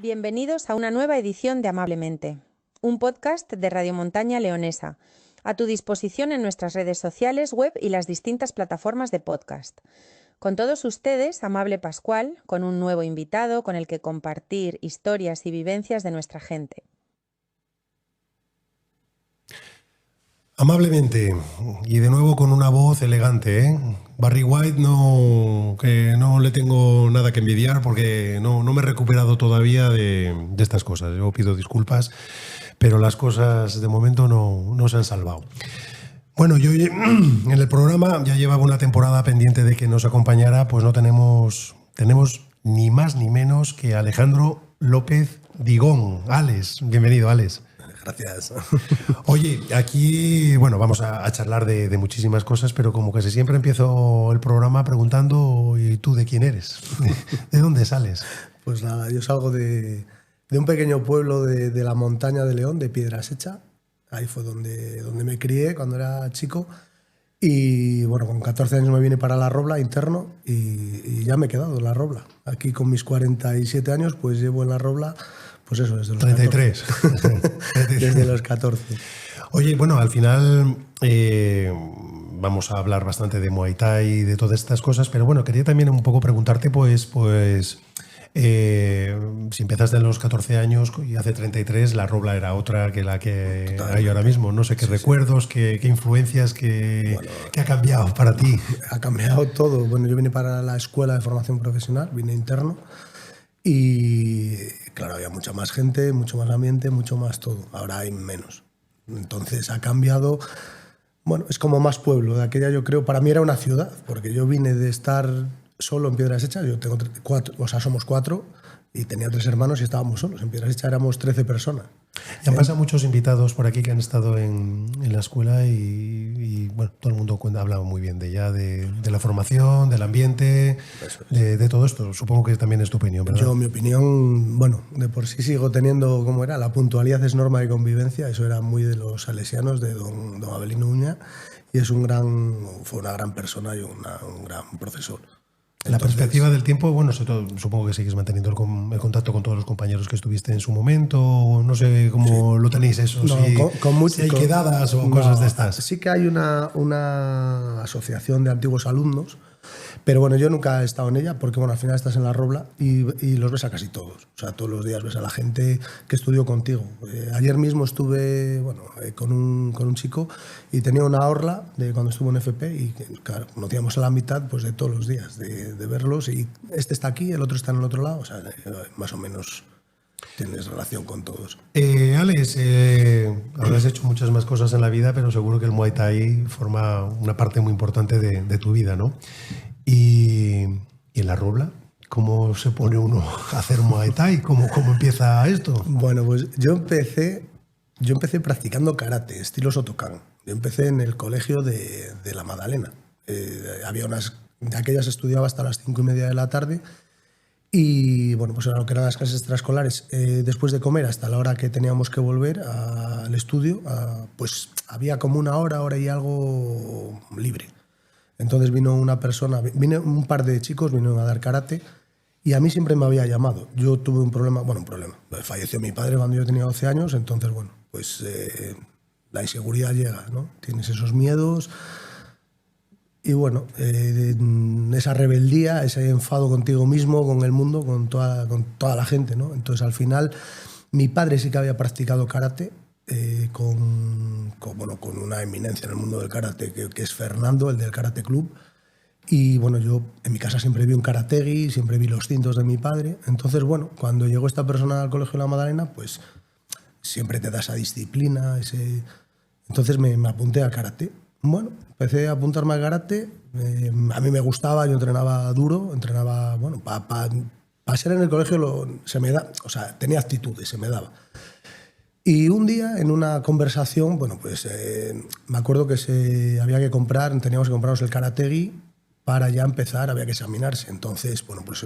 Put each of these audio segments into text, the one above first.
Bienvenidos a una nueva edición de Amablemente, un podcast de Radio Montaña Leonesa, a tu disposición en nuestras redes sociales, web y las distintas plataformas de podcast. Con todos ustedes, Amable Pascual, con un nuevo invitado con el que compartir historias y vivencias de nuestra gente. Amablemente, y de nuevo con una voz elegante, ¿eh? Barry White que no le tengo nada que envidiar porque no me he recuperado todavía de estas cosas. Yo pido disculpas, pero las cosas de momento no se han salvado. Bueno, yo en el programa ya llevaba una temporada pendiente de que nos acompañara, pues no tenemos ni más ni menos que Alejandro López Digón. Alex, bienvenido, Alex. Gracias. Oye, aquí, bueno, vamos a charlar de muchísimas cosas, pero como casi siempre empiezo el programa preguntando, ¿y tú de quién eres? ¿De dónde sales? Pues nada, yo salgo de un pequeño pueblo de la montaña de León, de Piedrasecha. Ahí fue donde me crié cuando era chico. Y bueno, con 14 años me vine para La Robla, interno, y ya me he quedado en La Robla. Aquí con mis 47 años, pues llevo en La Robla, pues eso, desde los 33. 14. Desde los 14. Oye, bueno, al final vamos a hablar bastante de Muay Thai y de todas estas cosas, pero bueno, quería también un poco preguntarte, si empezaste en los 14 años y hace 33, La Robla era otra que la que hay ahora mismo. No sé qué recuerdos, qué influencias, qué ha cambiado para ti. Ha cambiado todo. Bueno, yo vine para la escuela de formación profesional, vine interno. Y claro, había mucha más gente, mucho más ambiente, mucho más todo. Ahora hay menos. Entonces ha cambiado. Bueno, es como más pueblo. De aquella, yo creo, para mí era una ciudad, porque yo vine de estar solo en Piedrasecha. Yo tengo 4, o sea, somos 4 y tenía 3 hermanos y estábamos solos. En Piedrasecha éramos 13 personas. Y han pasado muchos invitados por aquí que han estado en la escuela y bueno, todo el mundo ha hablado muy bien de ella, de la formación, del ambiente, de todo esto. Supongo que también es tu opinión, ¿verdad? Yo, mi opinión, bueno, de por sí sigo teniendo, como era, la puntualidad es norma de convivencia. Eso era muy de los salesianos, de don Abelino Uña, y fue una gran persona y un gran profesor. La perspectiva del tiempo, bueno, supongo que sigues manteniendo el contacto con todos los compañeros que estuviste en su momento, no sé cómo lo tenéis eso, no, si hay quedadas o cosas de estas. Sí que hay una asociación de antiguos alumnos, pero bueno, yo nunca he estado en ella porque bueno, al final estás en La Robla y los ves a casi todos. O sea, todos los días ves a la gente que estudió contigo. Ayer mismo estuve con un chico y tenía una orla de cuando estuvo en FP y claro, conocíamos a la mitad pues, de todos los días, de verlos. Y este está aquí, el otro está en el otro lado. O sea, más o menos tienes relación con todos. Alex, habrás hecho muchas más cosas en la vida, pero seguro que el Muay Thai forma una parte muy importante de tu vida, ¿no? Y en La Robla, ¿cómo se pone uno a hacer Muay Thai? ¿Cómo empieza esto? Bueno, pues yo empecé practicando karate, estilo Shotokan. Yo empecé en el colegio de La Madalena. Había de aquellas estudiaba hasta las 5:30 de la tarde y bueno, pues era lo que eran las clases extraescolares. Después de comer, hasta la hora que teníamos que volver al estudio, pues había como una hora y algo libre. Entonces vino un par de chicos, vinieron a dar karate y a mí siempre me había llamado. Yo tuve un problema. Falleció mi padre cuando yo tenía 12 años, entonces bueno, pues la inseguridad llega, ¿no? Tienes esos miedos y bueno, esa rebeldía, ese enfado contigo mismo, con el mundo, con toda la gente, ¿no? Entonces al final mi padre sí que había practicado karate, con una eminencia en el mundo del karate que es Fernando, el del Karate Club. Y bueno, yo en mi casa siempre vi un karategi, siempre vi los cintos de mi padre. Entonces, bueno, cuando llegó esta persona al Colegio de La Madalena, pues siempre te da esa disciplina, Entonces me apunté a karate. Bueno, empecé a apuntarme al karate. A mí me gustaba, yo entrenaba duro, bueno, para ser en el colegio se me da, o sea, tenía actitudes, se me daba. Y un día, en una conversación, bueno, pues me acuerdo que teníamos que comprarnos el karategi para ya empezar, había que examinarse. Entonces, bueno, pues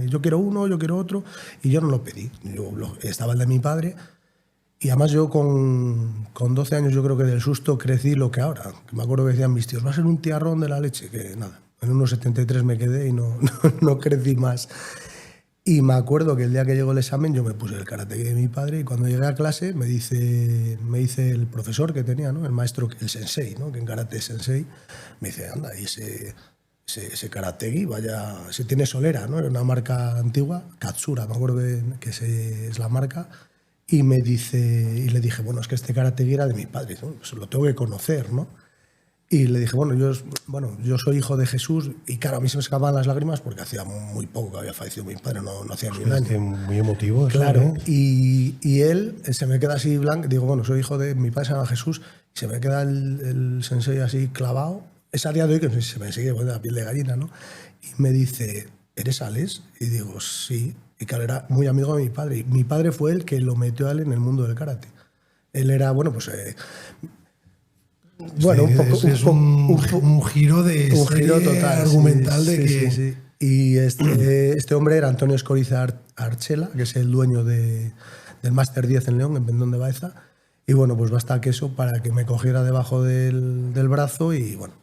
yo quiero uno, yo quiero otro, y yo no lo pedí. Estaba el de mi padre, y además yo con 12 años yo creo que del susto crecí lo que ahora. Me acuerdo que decían mis tíos, va a ser un tiarrón de la leche, que nada, en 1,73 me quedé y no crecí más. Y me acuerdo que el día que llegó el examen yo me puse el karateki de mi padre y cuando llegué a clase me dice el profesor que tenía, ¿no? El maestro, el sensei, ¿no? Que en karate es sensei, me dice, anda, y ese karateki, vaya, se tiene solera, ¿no? Era una marca antigua, Katsura, me acuerdo que es la marca. Y me dice, y le dije, bueno, es que este karateki era de mi padre, ¿no? Pues lo tengo que conocer, ¿no? Y le dije, bueno, yo soy hijo de Jesús y claro, a mí se me escapaban las lágrimas porque hacía muy poco que había fallecido mi padre, no hacía ni un año. Muy emotivo. Claro, ¿eh? y él se me queda así blanco, digo, bueno, soy hijo de mi padre, se llama Jesús, y se me queda el sensei así clavado. Es a día de hoy que se me sigue poniendo la piel de gallina, ¿no? Y me dice, ¿eres Alex? Y digo, sí. Y claro, era muy amigo de mi padre. Y mi padre fue el que lo metió a él en el mundo del karate. Él era, bueno, pues... bueno, sí, un giro de un giro total, argumental sí, de sí, que... sí. Y este hombre era Antonio Escoriza Archela, que es el dueño del Máster 10 en León, en Pendón de Baeza. Y bueno, pues basta que eso para que me cogiera debajo del brazo y bueno,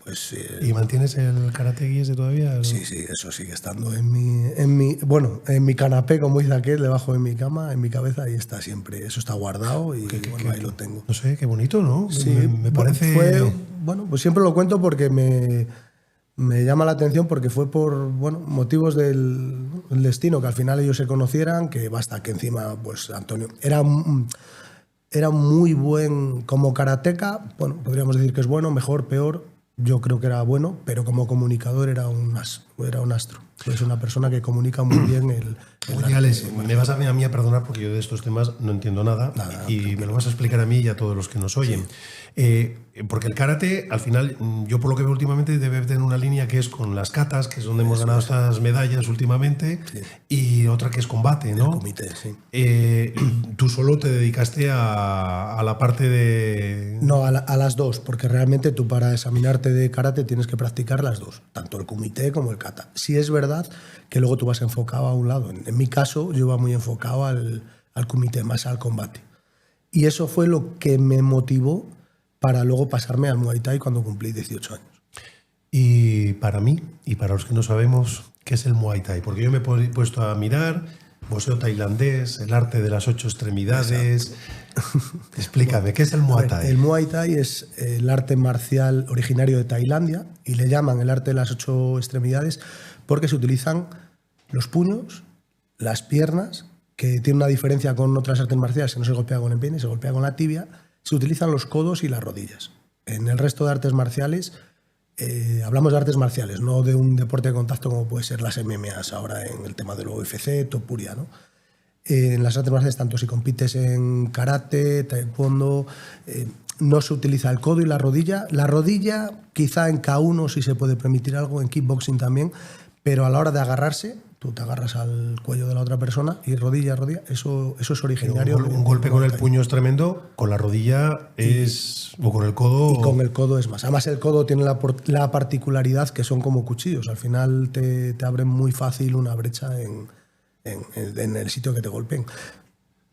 pues... ¿Y mantienes el karateki ese todavía? Sí, eso sigue estando en mi canapé, como dice aquel, debajo de mi cama, en mi cabeza, y está siempre. Eso está guardado y bueno, ahí lo tengo. No sé, qué bonito, ¿no? Sí, me parece... bueno, pues siempre lo cuento porque me llama la atención porque fue por motivos del destino, que al final ellos se conocieran, que basta que encima, pues Antonio era muy buen como karateca, bueno, podríamos decir que es bueno, mejor, peor, yo creo que era bueno, pero como comunicador era un astro. Es una persona que comunica muy bien Oye, Alex, me vas a mí a perdonar porque yo de estos temas no entiendo nada y me lo vas a explicar a mí y a todos los que nos oyen. Sí. Porque el karate, al final, yo por lo que veo últimamente, debe tener una línea que es con las katas, que es donde hemos ganado estas medallas últimamente, sí. Y otra que es combate, ¿no? El comité, sí. ¿Tú solo te dedicaste a la parte de...? No, a las dos, porque realmente tú para examinarte de karate tienes que practicar las dos, tanto el comité como el kata. Sí es verdad que luego tú vas enfocado a un lado. En mi caso, yo iba muy enfocado al comité, más al combate. Y eso fue lo que me motivó para luego pasarme al Muay Thai cuando cumplí 18 años. Y para mí, y para los que no sabemos, ¿qué es el Muay Thai? Porque yo me he puesto a mirar boxeo tailandés, el arte de las 8 extremidades. Explícame, ¿qué es el Muay Thai? El Muay Thai es el arte marcial originario de Tailandia y le llaman el arte de las 8 extremidades porque se utilizan los puños, las piernas, que tiene una diferencia con otras artes marciales, que no se golpea con el peine, se golpea con la tibia, se utilizan los codos y las rodillas. En el resto de artes marciales, hablamos de artes marciales, no de un deporte de contacto como puede ser las MMAs ahora en el tema del UFC, Topuria, ¿no? En las artes marciales, tanto si compites en karate, taekwondo, no se utiliza el codo y la rodilla. La rodilla, quizá en K1 sí se puede permitir algo, en kickboxing también, pero a la hora de agarrarse, tú te agarras al cuello de la otra persona y rodilla a rodilla, eso es originario. Un golpe con el puño es tremendo, con la rodilla o con el codo. Y con el codo es más. Además, el codo tiene la particularidad que son como cuchillos. Al final te abren muy fácil una brecha en el sitio que te golpeen.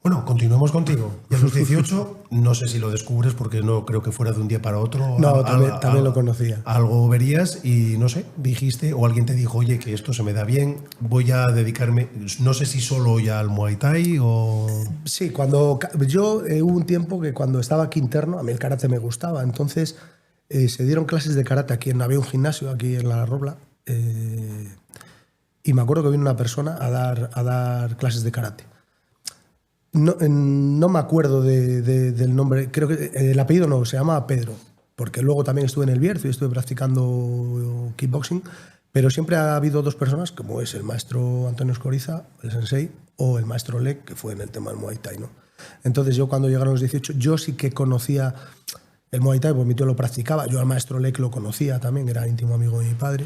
Bueno, continuemos contigo. Y a los 18, no sé si lo descubres porque no creo que fuera de un día para otro. No, también lo conocía. Algo verías y no sé, dijiste o alguien te dijo, oye, que esto se me da bien, voy a dedicarme, no sé si solo ya al Muay Thai o... Sí, yo hubo un tiempo que cuando estaba aquí interno, a mí el karate me gustaba, entonces se dieron clases de karate aquí, había un gimnasio aquí en La Robla, y me acuerdo que vino una persona a dar clases de karate. No me acuerdo del nombre, creo que el apellido no, se llama Pedro, porque luego también estuve en el Bierzo y estuve practicando kickboxing, pero siempre ha habido dos personas, como es el maestro Antonio Escoriza, el sensei, o el maestro Lek, que fue en el tema del Muay Thai, ¿no? Entonces yo cuando llegaron los 18, yo sí que conocía el Muay Thai, porque mi tío lo practicaba, yo al maestro Lek lo conocía también, era íntimo amigo de mi padre.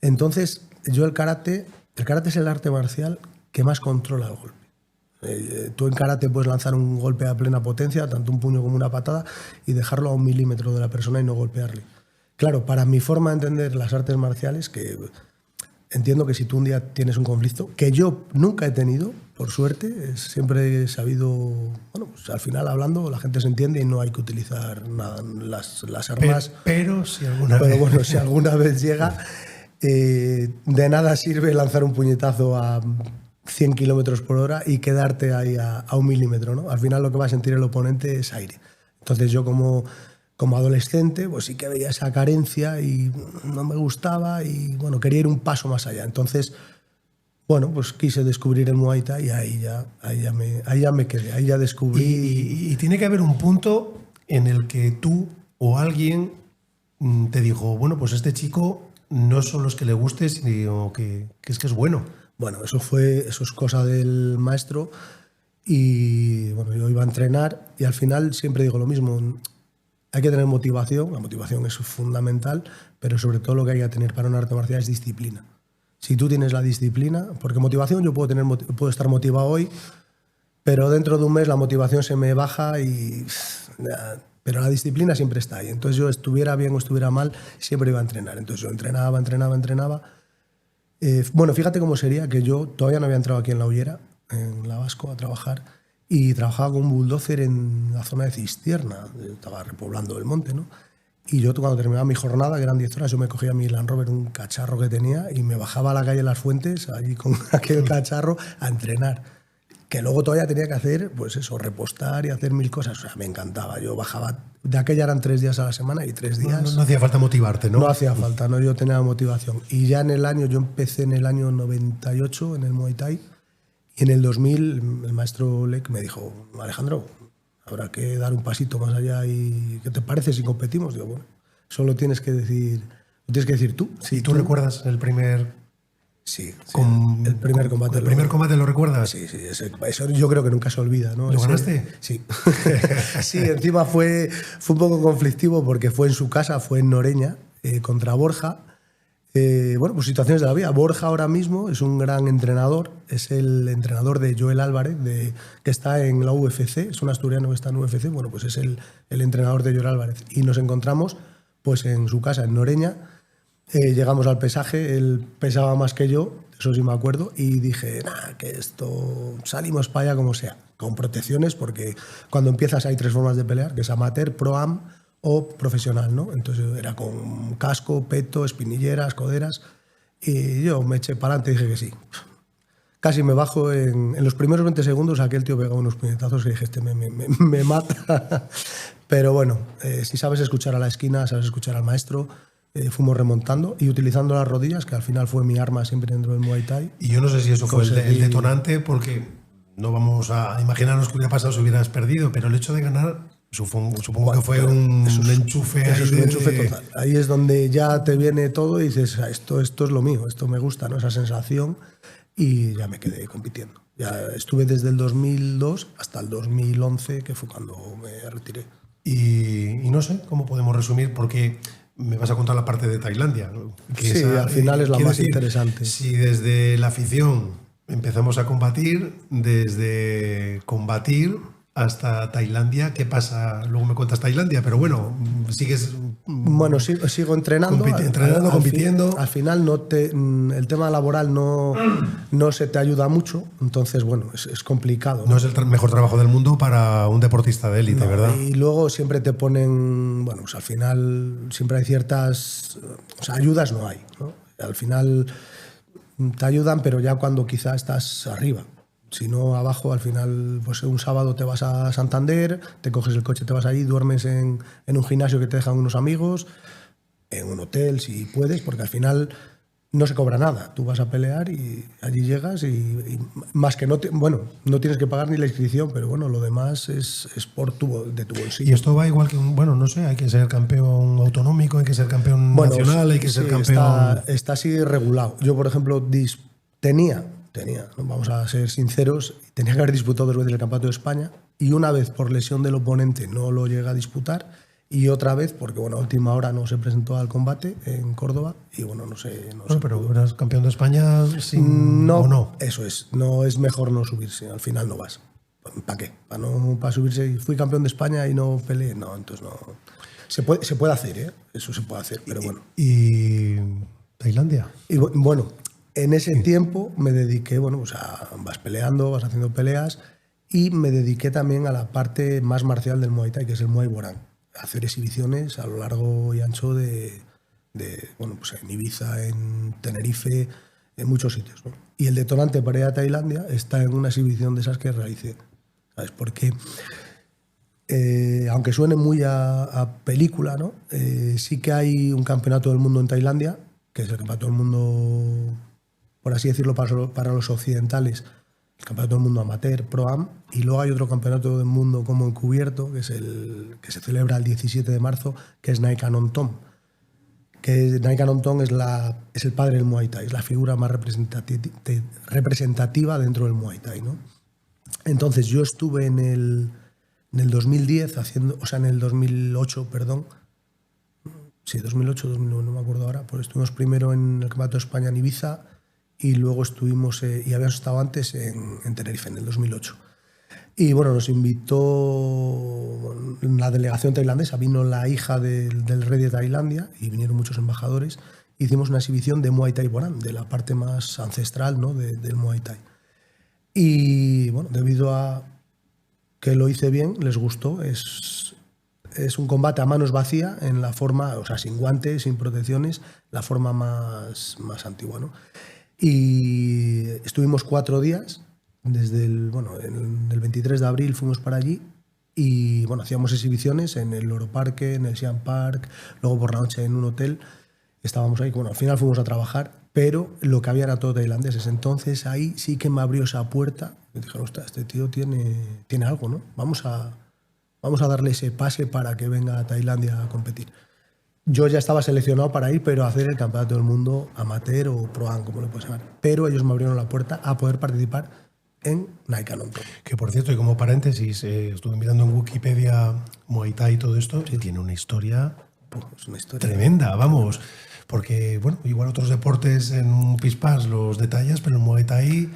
Entonces yo el karate es el arte marcial que más controla el golpe. Tú en karate puedes lanzar un golpe a plena potencia, tanto un puño como una patada, y dejarlo a 1 milímetro de la persona y no golpearle. Claro, para mi forma de entender las artes marciales, que entiendo que si tú un día tienes un conflicto, que yo nunca he tenido, por suerte, siempre he sabido, bueno, pues al final hablando la gente se entiende y no hay que utilizar nada, las armas. Pero si alguna vez... Bueno, si alguna vez llega... de nada sirve lanzar un puñetazo a 100 kilómetros por hora y quedarte ahí a 1 milímetro, ¿no? Al final lo que va a sentir el oponente es aire. Entonces yo como adolescente pues sí que veía esa carencia y no me gustaba y bueno, quería ir un paso más allá. Entonces, bueno, pues quise descubrir el Muay Thai y ahí ya me quedé, ahí ya descubrí. Y tiene que haber un punto en el que tú o alguien te dijo, bueno, pues este chico no solo es que le guste, sino que es bueno. Bueno, eso es cosa del maestro y bueno, yo iba a entrenar y al final siempre digo lo mismo, hay que tener motivación, la motivación es fundamental, pero sobre todo lo que hay que tener para un arte marcial es disciplina. Si tú tienes la disciplina, porque motivación yo puedo estar motivado hoy, pero dentro de un mes la motivación se me baja pero la disciplina siempre está ahí. Entonces yo estuviera bien o estuviera mal, siempre iba a entrenar. Entonces yo entrenaba. Bueno, fíjate cómo sería que yo todavía no había entrado aquí en La Ullera, en La Vasco, a trabajar, y trabajaba con un bulldozer en la zona de Cistierna, estaba repoblando el monte, ¿no? Y yo cuando terminaba mi jornada, que eran 10 horas, yo me cogía mi Land Rover, un cacharro que tenía, y me bajaba a la calle Las Fuentes, allí con aquel cacharro, a entrenar. Que luego todavía tenía que hacer, pues eso, repostar y hacer 1000 cosas. O sea, me encantaba. Yo bajaba, de aquella eran 3 días a la semana y 3 días... No hacía falta motivarte, ¿no? No hacía falta, ¿no? Yo tenía motivación. Y ya yo empecé en el año 98 en el Muay Thai, y en el 2000 el maestro Lek me dijo, Alejandro, habrá que dar un pasito más allá y ¿qué te parece si competimos? Digo, bueno, eso lo tienes que decir tú. Sí, ¿tú recuerdas el primer... Sí, el primer combate. ¿El primer combate lo recuerdas? Sí, eso yo creo que nunca se olvida, ¿no? ¿Lo ganaste? Sí. Sí, encima fue un poco conflictivo porque fue en su casa, fue en Noreña, contra Borja. Bueno, pues situaciones de la vida. Borja ahora mismo es un gran entrenador, es el entrenador de Joel Álvarez, que está en la UFC, es un asturiano que está en UFC, bueno, pues es el entrenador de Joel Álvarez. Y nos encontramos pues en su casa, en Noreña. Llegamos al pesaje, él pesaba más que yo, eso sí me acuerdo, y dije, que esto salimos para allá como sea, con protecciones, porque cuando empiezas hay 3 formas de pelear, que es amateur, pro-am o profesional, ¿no? Entonces era con casco, peto, espinilleras, coderas, y yo me eché para adelante y dije que sí. Casi me bajo en los primeros 20 segundos, aquel tío pegaba unos puñetazos que dije, me mata. Pero bueno, si sabes escuchar a la esquina, sabes escuchar al maestro, fuimos remontando y utilizando las rodillas, que al final fue mi arma siempre dentro del Muay Thai. Y yo no sé si eso fue el detonante, porque no vamos a imaginarnos qué hubiera pasado si hubieras perdido, pero el hecho de ganar, supongo que fue un enchufe. Eso es un enchufe total. Ahí es donde ya te viene todo y dices, esto es lo mío, esto me gusta, ¿no? Esa sensación, y ya me quedé compitiendo. Ya estuve desde el 2002 hasta el 2011, que fue cuando me retiré. Y no sé cómo podemos resumir, porque... Me vas a contar la parte de Tailandia. Que sí, al final es la más interesante. Si desde la afición empezamos a combatir, desde combatir hasta Tailandia, ¿qué pasa? Luego me cuentas Tailandia, pero bueno, sigues... Bueno, sigo entrenando. Compitiendo. Al final el tema laboral no se te ayuda mucho, entonces bueno, es complicado. No es el mejor trabajo del mundo para un deportista de élite, ¿verdad? Y luego siempre te ponen, bueno, pues al final siempre hay ciertas... O sea, ayudas no hay, ¿no? Al final te ayudan, pero ya cuando quizá estás arriba. Si no, abajo, al final, pues un sábado te vas a Santander, te coges el coche, te vas allí, duermes en un gimnasio que te dejan unos amigos, en un hotel, si puedes, porque al final no se cobra nada. Tú vas a pelear y allí llegas y más que no tienes que pagar ni la inscripción, pero bueno, lo demás es de tu bolsillo. Y esto va igual que bueno, no sé, hay que ser campeón autonómico, hay que ser campeón nacional, hay que ser campeón... Está así regulado. Yo, por ejemplo, tenía, vamos a ser sinceros, tenía que haber disputado 2 veces el Campeonato de España y una vez por lesión del oponente no lo llega a disputar y otra vez porque bueno, a última hora no se presentó al combate en Córdoba y bueno, no sé. Pero eras campeón de España sin... No, ¿o no? Eso es, no es mejor no subirse, al final no vas. ¿Para qué? Para subirse y fui campeón de España y no peleé, no, entonces no. Se puede hacer, ¿eh? Eso se puede hacer, pero bueno. ¿Y Tailandia? Y bueno, en ese tiempo me dediqué, bueno, pues vas peleando, vas haciendo peleas y me dediqué también a la parte más marcial del Muay Thai, que es el Muay Boran. Hacer exhibiciones a lo largo y ancho de bueno, pues en Ibiza, en Tenerife, en muchos sitios, ¿no? Y el detonante para ir a Tailandia está en una exhibición de esas que realicé, ¿sabes? Porque, aunque suene muy a película, ¿no? Sí que hay un campeonato del mundo en Tailandia, que es el campeonato del mundo, por así decirlo, para los occidentales, el campeonato del mundo amateur, Pro-Am, y luego hay otro campeonato del mundo como encubierto, que es el que se celebra el 17 de marzo, que es Naik Anon Tom. Que Naik Anon Tom es el padre del Muay Thai, es la figura más representativa dentro del Muay Thai, ¿no? Entonces yo estuve en el 2010 en el 2008, perdón. Sí, 2008, 2009, no me acuerdo ahora. Pues estuvimos primero en el Campeonato de España en Ibiza y luego estuvimos, y habíamos estado antes en Tenerife, en el 2008. Y bueno, nos invitó la delegación tailandesa, vino la hija del rey de Tailandia y vinieron muchos embajadores. Hicimos una exhibición de Muay Thai Boran, de la parte más ancestral, ¿no? del Muay Thai. Y bueno, debido a que lo hice bien, les gustó. Es un combate a manos vacía en la forma, o sea, sin guantes, sin protecciones, la forma más antigua, ¿no? Y estuvimos 4 días, desde el 23 de abril fuimos para allí y bueno, hacíamos exhibiciones en el Loro Parque, en el Siam Park, luego por la noche en un hotel. Estábamos ahí, bueno, al final fuimos a trabajar, pero lo que había era todo tailandeses. Entonces ahí sí que me abrió esa puerta. Me dijeron, ostras, este tío tiene algo, ¿no? Vamos a darle ese pase para que venga a Tailandia a competir. Yo ya estaba seleccionado para ir, pero a hacer el campeonato del mundo amateur o pro-am, como le puedes llamar. Pero ellos me abrieron la puerta a poder participar en Naik Anon Tom. Que por cierto, y como paréntesis, estuve mirando en Wikipedia Muay Thai y todo esto, y tiene una historia, Es una historia tremenda, vamos. Porque, bueno, igual otros deportes en un pispás los detallas, pero el Muay Thai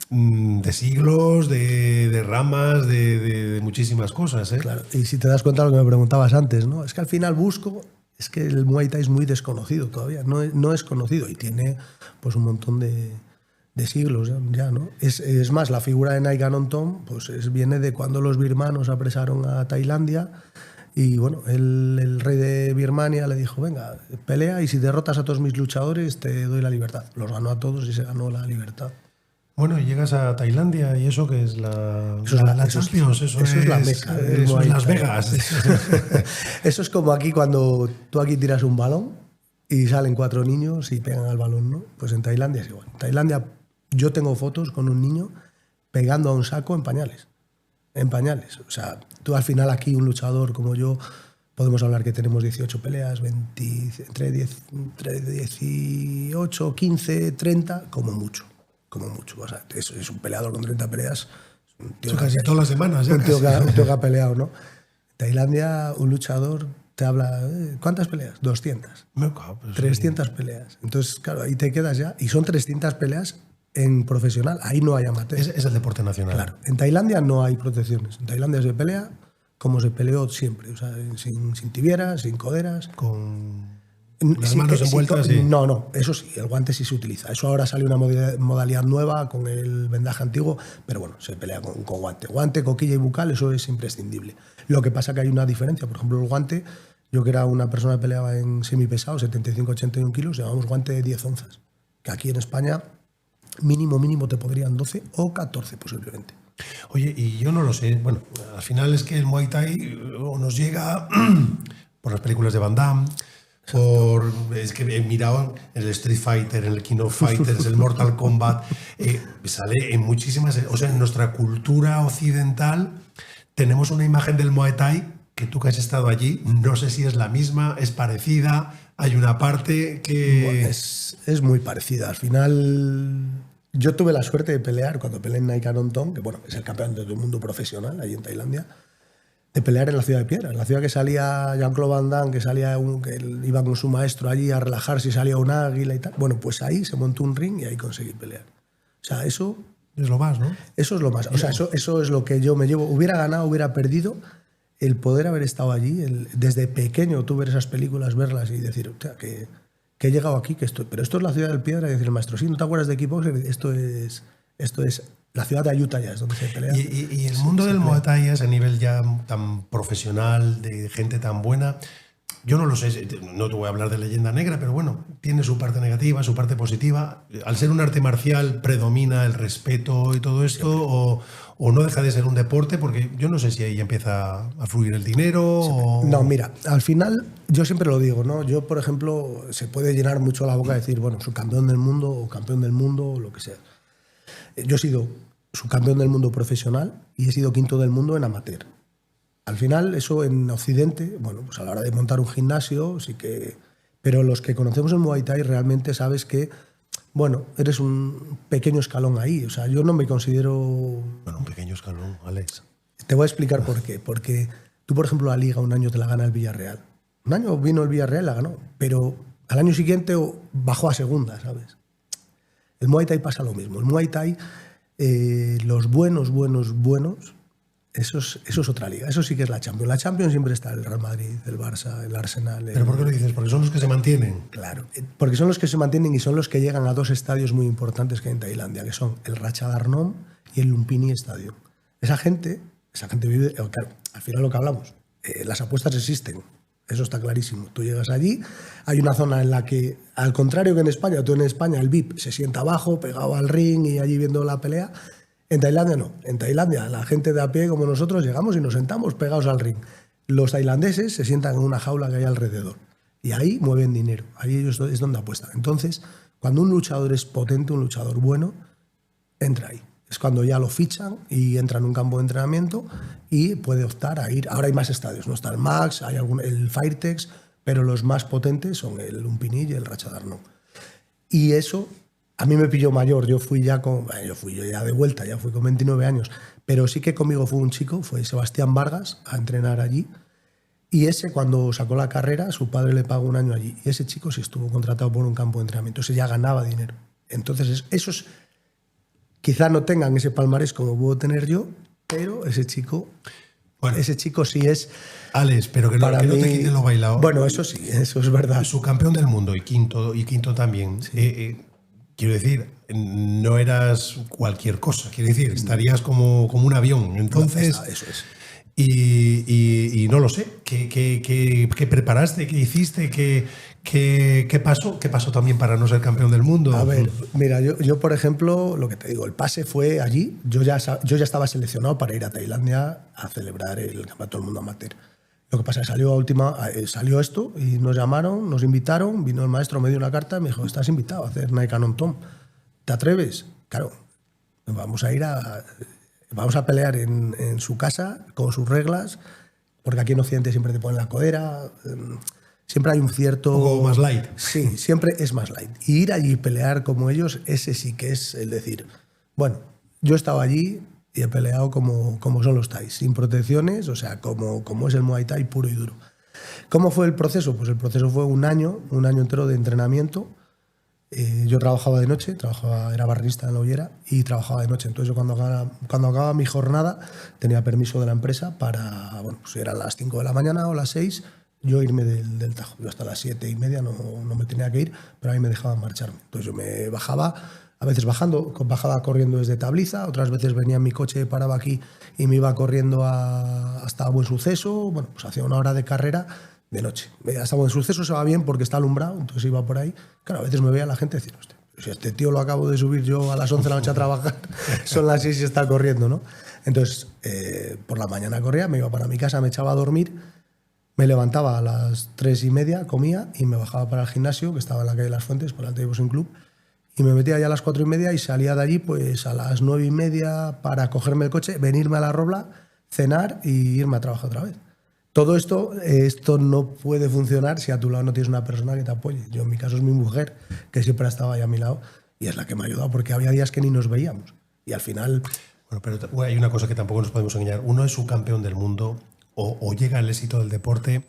de siglos, de ramas, de muchísimas cosas, ¿eh? Claro, y si te das cuenta de lo que me preguntabas antes, ¿no? Es que al final es que el Muay Thai es muy desconocido todavía, no es conocido y tiene pues un montón de siglos ya, ¿no? Es más, la figura de Naik Anon Tom pues viene de cuando los birmanos apresaron a Tailandia y bueno, el rey de Birmania le dijo, venga, pelea y si derrotas a todos mis luchadores te doy la libertad. Los ganó a todos y se ganó la libertad. Bueno, y llegas a Tailandia y eso que es la Champions, eso es la Meca. Eso es Las Vegas. Eso es como aquí cuando tú aquí tiras un balón y salen 4 niños y pegan al balón, ¿no? Pues en Tailandia es igual. En Tailandia yo tengo fotos con un niño pegando a un saco en pañales. En pañales. O sea, tú al final aquí, un luchador como yo, podemos hablar que tenemos 18 peleas, entre 18, 15, 30, como mucho. Como mucho. O sea, eso es un peleador con 30 peleas. Eso casi todas las semanas. Un tío que ha peleado, ¿no? En Tailandia, un luchador te habla, ¿cuántas peleas? 200. 300 peleas. Entonces, claro, ahí te quedas ya. Y son 300 peleas en profesional. Ahí no hay amateur. Es el deporte nacional. Claro. En Tailandia no hay protecciones. En Tailandia se pelea como se peleó siempre. O sea, sin tibieras, sin coderas. Con las manos envueltas. Sí. No, eso sí, el guante sí se utiliza. Eso ahora sale una modalidad nueva con el vendaje antiguo, pero bueno, se pelea con guante. Guante, coquilla y bucal, eso es imprescindible. Lo que pasa que hay una diferencia. Por ejemplo, el guante, yo que era una persona que peleaba en semipesado, 75-81 kilos, llamamos guante de 10 onzas. Que aquí en España, mínimo te podrían 12 o 14 posiblemente. Oye, y yo no lo sé. Bueno, al final es que el Muay Thai nos llega por las películas de Van Damme. Es que he mirado el Street Fighter, el King of Fighters, el Mortal Kombat, sale en muchísimas... O sea, en nuestra cultura occidental tenemos una imagen del Muay Thai que tú que has estado allí, no sé si es la misma, es parecida, hay una parte que... Bueno, es muy parecida. Al final, yo tuve la suerte de pelear cuando peleé en Naik Anon Tom, que bueno, es el campeón del mundo profesional ahí en Tailandia, de pelear en la Ciudad de Piedra, en la ciudad que salía Jean-Claude Van Damme, que iba con su maestro allí a relajarse y salía un águila y tal. Bueno, pues ahí se montó un ring y ahí conseguí pelear. O sea, eso... Es lo más, ¿no? Eso es lo más. O sea, eso es lo que yo me llevo. Hubiera ganado, hubiera perdido, el poder haber estado allí. Desde pequeño tú ver esas películas, verlas y decir, o sea, que he llegado aquí, pero esto es la Ciudad de Piedra, y decir el maestro, sí, ¿no te acuerdas de Kickboxer? Esto es la ciudad de Utah, ya es donde se pelea. Y el mundo del Muay Thai, a ese nivel ya tan profesional, de gente tan buena, yo no lo sé, no te voy a hablar de leyenda negra, pero bueno, tiene su parte negativa, su parte positiva. Al ser un arte marcial predomina el respeto y todo esto, o no deja de ser un deporte, porque yo no sé si ahí empieza a fluir el dinero o... No, mira, al final yo siempre lo digo, ¿no? Yo, por ejemplo, se puede llenar mucho la boca de decir, bueno, subcampeón del mundo o campeón del mundo o lo que sea. Yo he sido subcampeón del mundo profesional y he sido quinto del mundo en amateur. Al final, eso en Occidente, bueno, pues a la hora de montar un gimnasio, sí que... Pero los que conocemos el Muay Thai realmente sabes que, bueno, eres un pequeño escalón ahí. O sea, yo no me considero... Bueno, un pequeño escalón, Alex. Te voy a explicar por qué. Porque tú, por ejemplo, la Liga un año te la gana el Villarreal. Un año vino el Villarreal y la ganó. Pero al año siguiente bajó a segunda, ¿sabes? El Muay Thai pasa lo mismo. El Muay Thai, los buenos, eso es otra liga. Eso sí que es la Champions. La Champions siempre está el Real Madrid, el Barça, el Arsenal. ¿Pero por qué lo dices? Porque son los que se mantienen. Claro, porque son los que se mantienen y son los que llegan a dos estadios muy importantes que hay en Tailandia, que son el Ratchadarnom y el Lumpini Stadium. Esa gente vive... Claro, al final lo que hablamos, las apuestas existen. Eso está clarísimo. Tú llegas allí, hay una zona en la que, al contrario que en España, tú en España el VIP se sienta abajo, pegado al ring y allí viendo la pelea. En Tailandia no. En Tailandia la gente de a pie como nosotros llegamos y nos sentamos pegados al ring. Los tailandeses se sientan en una jaula que hay alrededor. Y ahí mueven dinero. Ahí ellos es donde apuestan. Entonces, cuando un luchador es potente, un luchador bueno, entra ahí. Es cuando ya lo fichan y entra en un campo de entrenamiento y puede optar a ir. Ahora hay más estadios, no está el Max, hay el Firetex, pero los más potentes son el Lumpini y el Ratchadarnom. Y eso a mí me pilló mayor. Yo fui ya de vuelta, ya fui con 29 años. Pero sí que conmigo fue un chico, fue Sebastián Vargas, a entrenar allí. Y ese, cuando sacó la carrera, su padre le pagó un año allí. Y ese chico sí estuvo contratado por un campo de entrenamiento. Ese ya ganaba dinero. Entonces, esos quizá no tengan ese palmarés como puedo tener yo, pero ese chico sí es... Alex, pero que no te quite lo bailado. Bueno, eso sí, eso es verdad. Su campeón del mundo y quinto también. Sí. Quiero decir, no eras cualquier cosa. Quiero decir, estarías como un avión. Entonces, eso es. Y no lo sé. ¿Qué preparaste? ¿Qué hiciste? ¿Qué pasó? ¿Qué pasó también para no ser campeón del mundo? A ver, mira, yo por ejemplo, lo que te digo, el pase fue allí. Yo ya estaba seleccionado para ir a Tailandia a celebrar el Campeonato del Mundo Amateur. Lo que pasa es que salió esto y nos llamaron, nos invitaron, vino el maestro, me dio una carta y me dijo, estás invitado a hacer Nike Canon Tom. ¿Te atreves? Claro, vamos a pelear en su casa, con sus reglas, porque aquí en Occidente siempre te ponen la codera, siempre hay un cierto... Un poco más light. Sí, siempre es más light. Y ir allí y pelear como ellos, ese sí que es el decir, bueno, yo he estado allí y he peleado como son los Thais, sin protecciones, o sea, como es el Muay Thai puro y duro. ¿Cómo fue el proceso? Pues el proceso fue un año entero de entrenamiento. Yo trabajaba de noche, era barrista en la Ollera y trabajaba de noche. Entonces yo cuando acababa mi jornada tenía permiso de la empresa para, bueno, pues eran las 5 de la mañana o las 6, yo irme del Tajo. Yo hasta las 7:30 no me tenía que ir, pero a mí me dejaban marcharme. Entonces yo me bajaba, a veces bajaba corriendo desde Tabliza, otras veces venía en mi coche, paraba aquí y me iba corriendo hasta Buen Suceso. Bueno, pues hacía una hora de carrera de noche. Hasta Buen Suceso se va bien porque está alumbrado, entonces iba por ahí. Claro, a veces me veía la gente decir, hostia, si este tío lo acabo de subir yo a las 11 de la noche a trabajar, son las 6 y está corriendo, ¿no? Entonces, por la mañana corría, me iba para mi casa, me echaba a dormir, me levantaba a las 3:30, comía y me bajaba para el gimnasio, que estaba en la calle de Las Fuentes, por delante de Boxing Club, y me metía ya a las 4:30 y salía de allí pues a las 9:30 para cogerme el coche, venirme a La Robla, cenar y irme a trabajar otra vez. Todo esto no puede funcionar si a tu lado no tienes una persona que te apoye. Yo, en mi caso, es mi mujer, que siempre ha estado ahí a mi lado y es la que me ha ayudado, porque había días que ni nos veíamos. Y al final... Bueno, pero hay una cosa que tampoco nos podemos engañar. Uno es subcampeón del mundo o llega al éxito del deporte,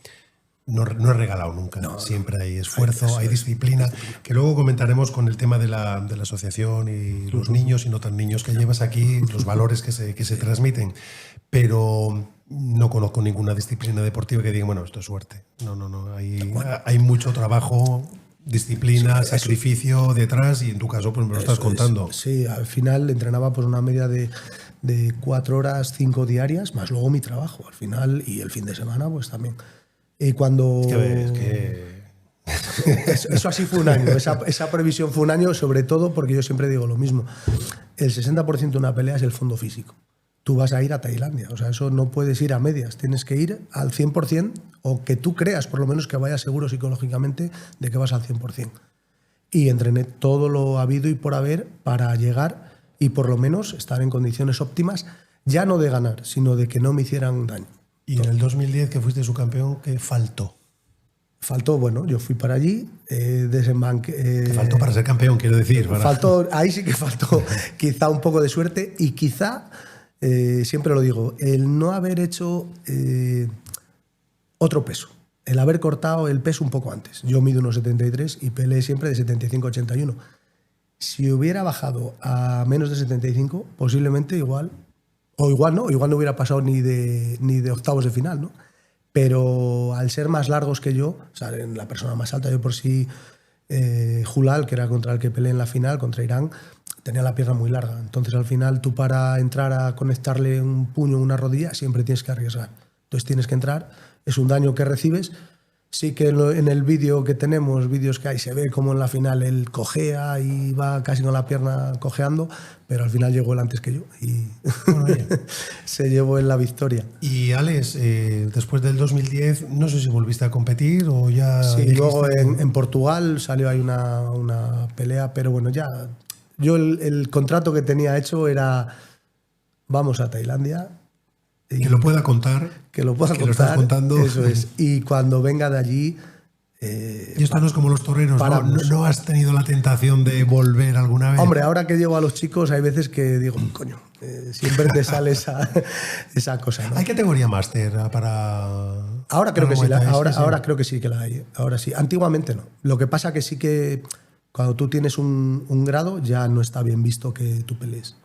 no es regalado nunca. No, siempre hay esfuerzo, hay disciplina, que luego comentaremos con el tema de la asociación y los niños y no tan niños que llevas aquí, los valores que se transmiten. Pero... no conozco ninguna disciplina deportiva que diga, bueno, esto es suerte. No. Hay mucho trabajo, disciplina, sacrificio detrás y en tu caso pues me lo estás contando. Sí, al final entrenaba por una media de 4 horas, 5 diarias, más luego mi trabajo al final y el fin de semana pues también. Y cuando... Es que... Eso así fue un año, esa previsión fue un año, sobre todo porque yo siempre digo lo mismo. El 60% de una pelea es el fondo físico. Tú vas a ir a Tailandia, o sea, eso no puedes ir a medias, tienes que ir al 100% o que tú creas por lo menos que vayas seguro psicológicamente de que vas al 100%. Y entrené todo lo habido y por haber para llegar y por lo menos estar en condiciones óptimas, ya no de ganar, sino de que no me hicieran daño. Y en el 2010, que fuiste subcampeón, ¿qué faltó? Faltó, bueno, yo fui para allí, desembanqué... Te faltó para ser campeón, quiero decir. Faltó, ahí sí que faltó quizá un poco de suerte y quizá... siempre lo digo, el no haber hecho otro peso, el haber cortado el peso un poco antes. Yo mido unos 73 y peleé siempre de 75-81. Si hubiera bajado a menos de 75, posiblemente igual no hubiera pasado ni de octavos de final, ¿no? Pero al ser más largos que yo, o sea, la persona más alta, yo por sí, Julal, que era contra el que peleé en la final, contra Irán, tenía la pierna muy larga. Entonces, al final, tú para entrar a conectarle un puño o una rodilla, siempre tienes que arriesgar. Entonces, tienes que entrar, es un daño que recibes. Sí que en el vídeo que tenemos, vídeos que hay, se ve como en la final él cojea y va casi con la pierna cojeando, pero al final llegó él antes que yo y bueno, se llevó en la victoria. Y Alex, después del 2010, no sé si volviste a competir o ya... Sí, luego en Portugal salió ahí una pelea, pero bueno, ya... Yo el contrato que tenía hecho era, vamos a Tailandia. Que lo pueda contar. Que lo pueda contar. Lo estás contando. Eso es. Y cuando venga de allí... y esto no es como los toreros, ¿no has tenido la tentación de volver alguna vez? Hombre, ahora que llevo a los chicos hay veces que digo, coño, siempre te sale esa cosa, ¿no? ¿Hay categoría máster para...? Ahora creo que sí, ahora sí. creo que sí que la hay. Ahora sí. Antiguamente no. Lo que pasa que sí que cuando tú tienes un grado ya no está bien visto que tú pelees.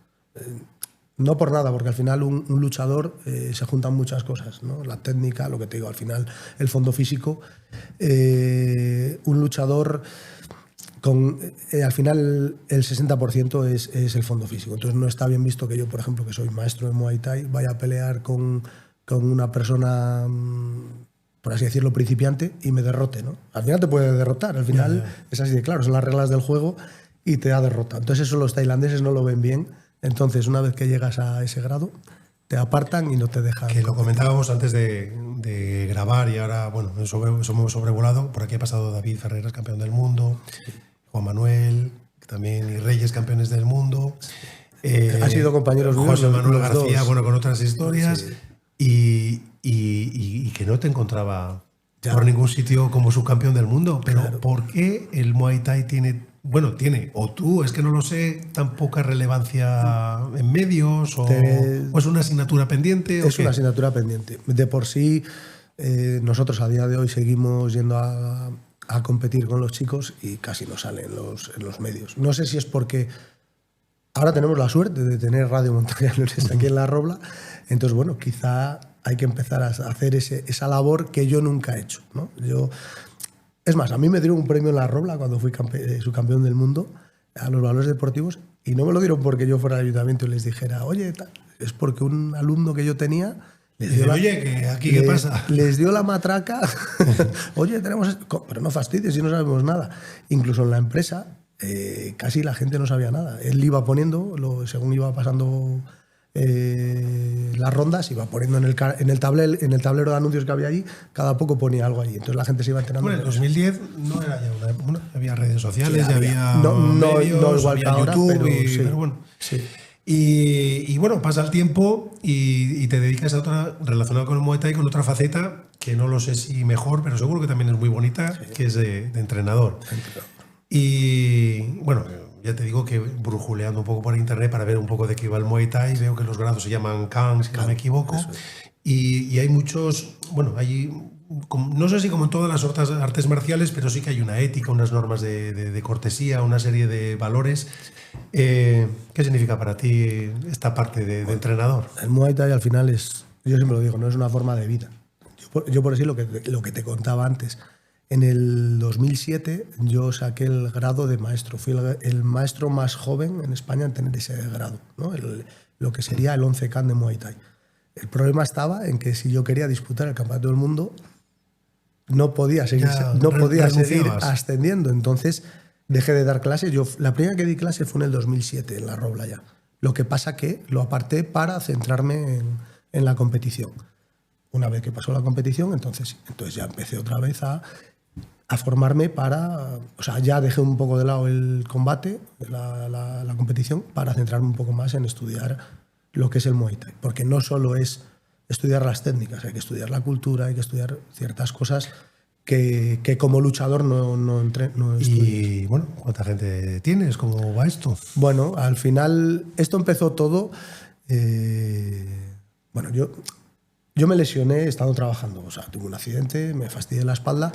No por nada, porque al final un luchador se juntan muchas cosas, ¿no? La técnica, lo que te digo, al final el fondo físico. Un luchador, al final el 60% es el fondo físico. Entonces no está bien visto que yo, por ejemplo, que soy maestro de Muay Thai, vaya a pelear con una persona, por así decirlo, principiante y me derrote, ¿no? Al final te puede derrotar, al final es así de claro, son las reglas del juego y te ha derrotado. Entonces eso los tailandeses no lo ven bien. Entonces, una vez que llegas a ese grado, te apartan y no te dejan. Que lo comentábamos antes de grabar y ahora, bueno, eso hemos sobrevolado. Por aquí ha pasado David Ferreras, campeón del mundo, Juan Manuel, también y Reyes, campeones del mundo. Han sido compañeros míos. José Manuel García, dos. Bueno, con otras historias. Sí. Y que no te encontraba por ningún sitio como subcampeón del mundo. Pero claro. ¿Por qué el Muay Thai tiene, o tú, es que no lo sé, tan poca relevancia en medios, o es una asignatura pendiente? Es una asignatura pendiente. De por sí, nosotros a día de hoy seguimos yendo a competir con los chicos y casi no sale en los medios. No sé si es porque ahora tenemos la suerte de tener Radio Montaña Leonesa aquí en La Robla, entonces, bueno, quizá hay que empezar a hacer esa labor que yo nunca he hecho, ¿no? Es más, a mí me dieron un premio en La Robla cuando fui subcampeón del mundo a los valores deportivos y no me lo dieron porque yo fuera al ayuntamiento y les dijera, oye, es porque un alumno que yo tenía... ¿qué pasa? Les dio la matraca. Oye, tenemos... Pero no fastidies si no sabemos nada. Incluso en la empresa casi la gente no sabía nada. Él iba poniendo, según iba pasando... las rondas, iba poniendo en el tablero de anuncios que había allí, cada poco ponía algo allí, entonces la gente se iba enterando. Bueno, en 2010 no era ya había redes sociales, sí, había no había igual que ahora, YouTube, pero bueno. Sí. Y bueno, pasa el tiempo y te dedicas a otra, relacionado con el Muay Thai, con otra faceta que no lo sé si mejor, pero seguro que también es muy bonita, que es de entrenador. Y bueno, ya te digo que brujuleando un poco por internet para ver un poco de qué va el Muay Thai, veo que los grados se llaman Kang, si no me equivoco, y hay muchos, no sé si como en todas las otras artes marciales, pero sí que hay una ética, unas normas de cortesía, una serie de valores. ¿Qué significa para ti esta parte de entrenador? El Muay Thai al final yo siempre lo digo, no es una forma de vida. Yo por así lo que te contaba antes. En el 2007 yo saqué el grado de maestro. Fui el maestro más joven en España en tener ese grado, ¿no? Lo que sería el 11 Can de Muay Thai. El problema estaba en que si yo quería disputar el campeonato del mundo, no podía seguir renunciabas. ascendiendo. Entonces dejé de dar clases. La primera que di clase fue en el 2007, en La Robla ya. Lo que pasa que lo aparté para centrarme en la competición. Una vez que pasó la competición, entonces ya empecé otra vez a formarme para... O sea, ya dejé un poco de lado el combate, la competición, para centrarme un poco más en estudiar lo que es el Muay Thai. Porque no solo es estudiar las técnicas, hay que estudiar la cultura, hay que estudiar ciertas cosas que como luchador no estudias. Y bueno, ¿cuánta gente tienes? ¿Cómo va esto? Bueno, al final esto empezó todo... bueno, yo me lesioné estando trabajando. O sea, tuve un accidente, me fastidié la espalda.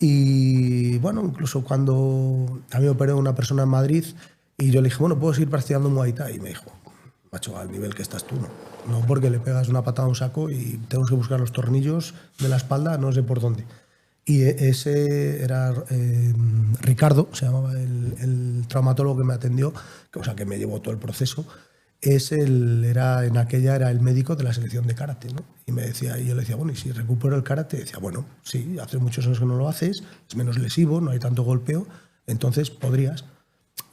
Y bueno, incluso cuando a mí me operó una persona en Madrid y yo le dije, bueno, ¿puedo seguir practicando Muay Thai? Y me dijo, macho, al nivel que estás tú, no porque le pegas una patada a un saco y tenemos que buscar los tornillos de la espalda, no sé por dónde. Y ese era Ricardo, se llamaba el traumatólogo que me atendió, o sea, que me llevó todo el proceso. En aquella era el médico de la selección de karate, ¿no? Y me decía, y yo le decía, bueno, ¿y si recupero el karate? Decía, bueno, sí, hace muchos años que no lo haces, es menos lesivo, no hay tanto golpeo, entonces podrías.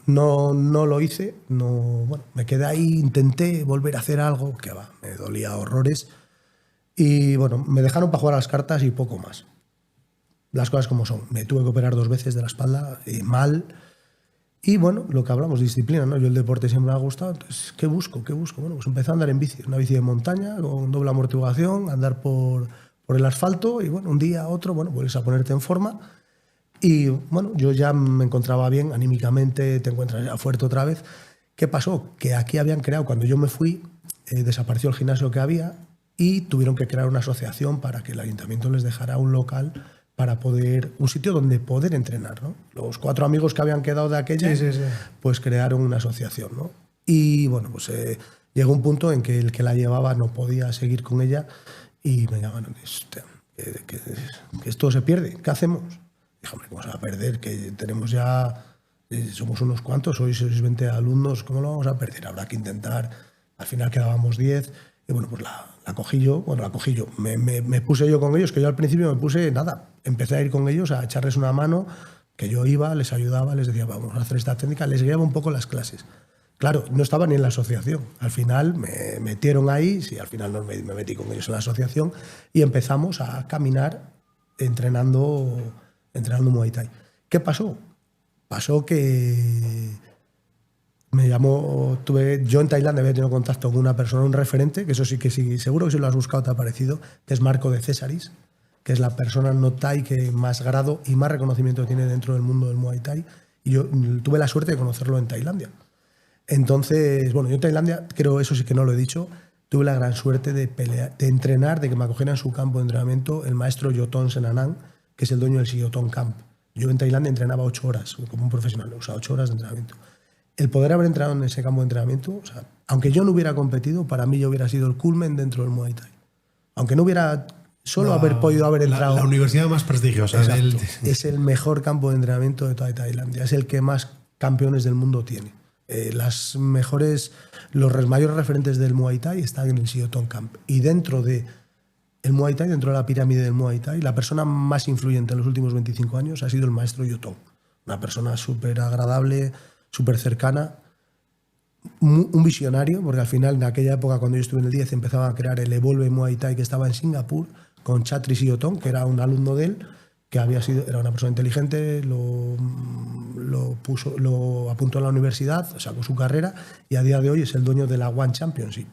No lo hice, bueno, me quedé ahí, intenté volver a hacer algo, que va, me dolía horrores. Y bueno, me dejaron para jugar a las cartas y poco más. Las cosas como son. Me tuve que operar 2 veces de la espalda, mal. Y bueno, lo que hablamos, disciplina, ¿no? Yo el deporte siempre me ha gustado, entonces, ¿qué busco? Bueno, pues empecé a andar en bici, una bici de montaña, con doble amortiguación, andar por el asfalto y bueno, un día, otro, bueno, vuelves a ponerte en forma. Y bueno, yo ya me encontraba bien, anímicamente te encuentras ya fuerte otra vez. ¿Qué pasó? Que aquí habían creado, cuando yo me fui, desapareció el gimnasio que había y tuvieron que crear una asociación para que el ayuntamiento les dejara un local para un sitio donde poder entrenar, ¿no? Los 4 amigos que habían quedado de aquella, pues crearon una asociación, ¿no? Y bueno, pues llegó un punto en que el que la llevaba no podía seguir con ella y me llamaron, que esto se pierde, ¿qué hacemos? Dije, hombre, ¿cómo se va a perder? Que tenemos ya, somos unos cuantos, sois 20 alumnos, ¿cómo lo vamos a perder? Habrá que intentar, al final quedábamos 10 y bueno, pues la cogí yo, me puse yo con ellos, que yo al principio me puse nada, empecé a ir con ellos a echarles una mano, que yo iba, les ayudaba, les decía, vamos a hacer esta técnica, les guiaba un poco las clases. Claro, no estaba ni en la asociación, al final me metieron ahí, sí, al final me metí con ellos en la asociación y empezamos a caminar entrenando Muay Thai. ¿Qué pasó? Pasó que me llamó, yo en Tailandia había tenido contacto con una persona, un referente, que eso sí, seguro que si lo has buscado te ha aparecido, que es Marco de Césaris, que es la persona no Thai que más grado y más reconocimiento tiene dentro del mundo del Muay Thai. Y yo tuve la suerte de conocerlo en Tailandia. Entonces, bueno, yo en Tailandia, creo, eso sí que no lo he dicho, tuve la gran suerte de entrenar, de que me acogieran en su campo de entrenamiento el maestro Yoton Senanang, que es el dueño del Yoton Camp. Yo en Tailandia entrenaba 8 horas, como un profesional, o sea, 8 horas de entrenamiento. El poder haber entrenado en ese campo de entrenamiento, o sea, aunque yo no hubiera competido, para mí yo hubiera sido el culmen dentro del Muay Thai. Aunque no hubiera haber podido haber entrado... La universidad más prestigiosa. Es el mejor campo de entrenamiento de toda Tailandia. Es el que más campeones del mundo tiene. Los mayores referentes del Muay Thai están en el Yoton Camp. Y dentro de el Muay Thai, dentro de la pirámide del Muay Thai, la persona más influyente en los últimos 25 años ha sido el maestro Yoton. Una persona súper agradable, súper cercana, un visionario, porque al final, en aquella época, cuando yo estuve en el 10, empezaba a crear el Evolve Muay Thai que estaba en Singapur, con Chatri Yoton, que era un alumno de él, que era una persona inteligente, lo apuntó a la universidad, sacó su carrera y a día de hoy es el dueño de la One Championship.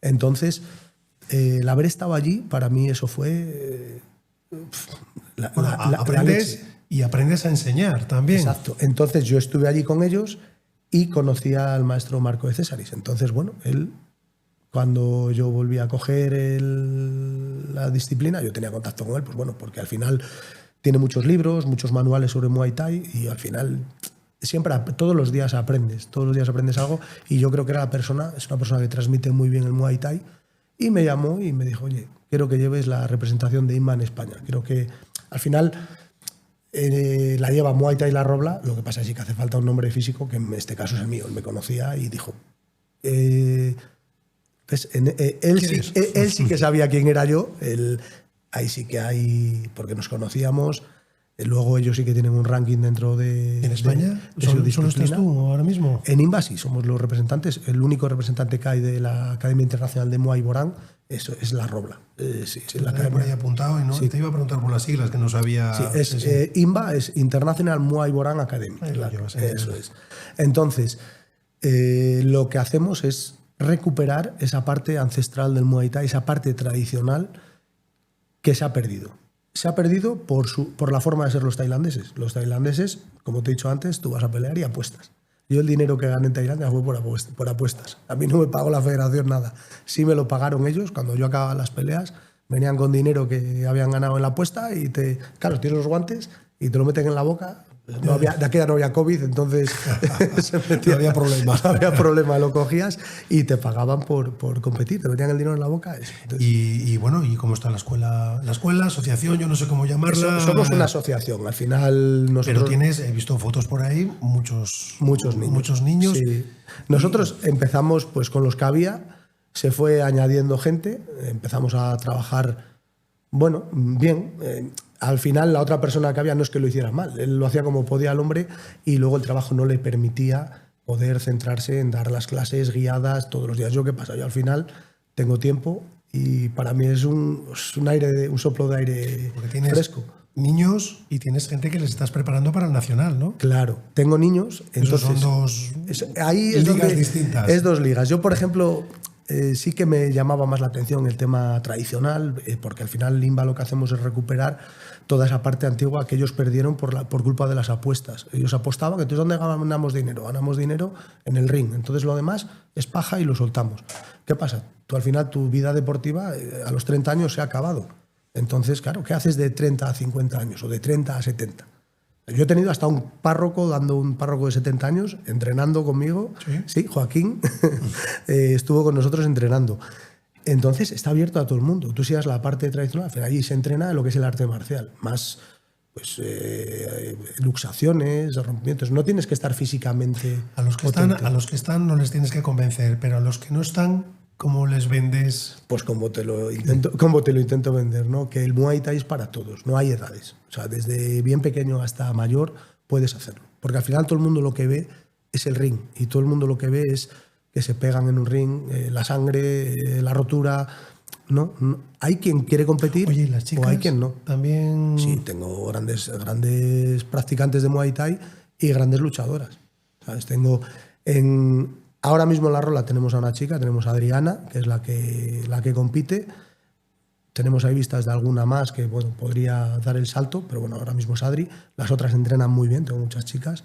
Entonces, el haber estado allí, para mí eso fue... aprendes y aprendes a enseñar también. Exacto. Entonces yo estuve allí con ellos y conocí al maestro Marco de Césaris. Entonces, bueno, él, cuando yo volví a coger la disciplina, yo tenía contacto con él, pues bueno, porque al final tiene muchos libros, muchos manuales sobre Muay Thai y al final todos los días aprendes algo y yo creo que es una persona que transmite muy bien el Muay Thai y me llamó y me dijo, oye, quiero que lleves la representación de INMA en España. Creo que al final la lleva Muay Thai La Robla, lo que pasa es que hace falta un nombre físico, que en este caso es el mío. Él me conocía y dijo... él sí que sabía quién era yo. ahí sí que hay, porque nos conocíamos. Luego ellos sí que tienen un ranking dentro de... ¿En España? De su ¿Solo estás disciplina. tú ahora mismo? En INBA sí, somos los representantes. El único representante que hay de la Academia Internacional de Muay Borán es la Robla. Sí, La academia. por ahí apuntado y no, Sí. te iba a preguntar por las siglas, que no sabía. Sí, INBA es International Muay Borán Academy. Ahí lo llevas, Eso es. Entonces, lo que hacemos es recuperar esa parte ancestral del Muay Thai, esa parte tradicional que se ha perdido. Se ha perdido por la forma de ser los tailandeses. Los tailandeses, como te he dicho antes, tú vas a pelear y apuestas. Yo el dinero que gané en Tailandia fue por apuestas. A mí no me pagó la federación nada. Sí me lo pagaron ellos. Cuando yo acababa las peleas, venían con dinero que habían ganado en la apuesta y claro, tienes los guantes y te lo meten en la boca. De aquella no había COVID, entonces No había problema. No había problema, lo cogías y te pagaban por competir, te metían el dinero en la boca. Entonces, Y bueno, ¿y cómo está la escuela? La escuela, asociación, yo no sé cómo llamarla. somos una asociación, al final nosotros... Pero he visto fotos por ahí, muchos niños. Muchos niños. Sí. Nosotros empezamos pues con los que había, se fue añadiendo gente, empezamos a trabajar, bueno, bien. Al final la otra persona que había no es que lo hiciera mal, él lo hacía como podía el hombre y luego el trabajo no le permitía poder centrarse en dar las clases guiadas todos los días. ¿Yo qué pasa? Yo al final tengo tiempo y para mí es un soplo de aire fresco. Niños y tienes gente que les estás preparando para el nacional, ¿no? Claro, tengo niños. Entonces, son ligas distintas. Es dos ligas. Yo, por ejemplo, sí que me llamaba más la atención el tema tradicional, porque al final Limba lo que hacemos es recuperar toda esa parte antigua que ellos perdieron por culpa de las apuestas. Ellos apostaban, entonces ¿dónde ganamos dinero? Ganamos dinero en el ring. Entonces lo demás es paja y lo soltamos. ¿Qué pasa? Tú al final tu vida deportiva a los 30 años se ha acabado. Entonces, claro, ¿qué haces de 30 a 50 años o de 30 a 70? Yo he tenido hasta un párroco de 70 años entrenando conmigo. Sí, Joaquín estuvo con nosotros entrenando. Entonces está abierto a todo el mundo. Tú sigas la parte tradicional, allí se entrena lo que es el arte marcial, más pues luxaciones, rompimientos. No tienes que estar físicamente a los que están no les tienes que convencer, pero a los que no están, ¿cómo les vendes? Pues como te lo intento vender, ¿no? Que el Muay Thai es para todos, no hay edades. O sea, desde bien pequeño hasta mayor puedes hacerlo. Porque al final todo el mundo lo que ve es el ring y todo el mundo lo que ve es que se pegan en un ring, la sangre, la rotura. No, hay quien quiere competir. Oye, ¿y las chicas? O hay quien no. También. Sí, tengo grandes practicantes de Muay Thai y grandes luchadoras. ¿Sabes? Ahora mismo en la Rola tenemos a una chica, tenemos a Adriana, que es la que compite. Tenemos ahí vistas de alguna más que bueno, podría dar el salto, pero bueno, ahora mismo es Adri. Las otras entrenan muy bien, tengo muchas chicas.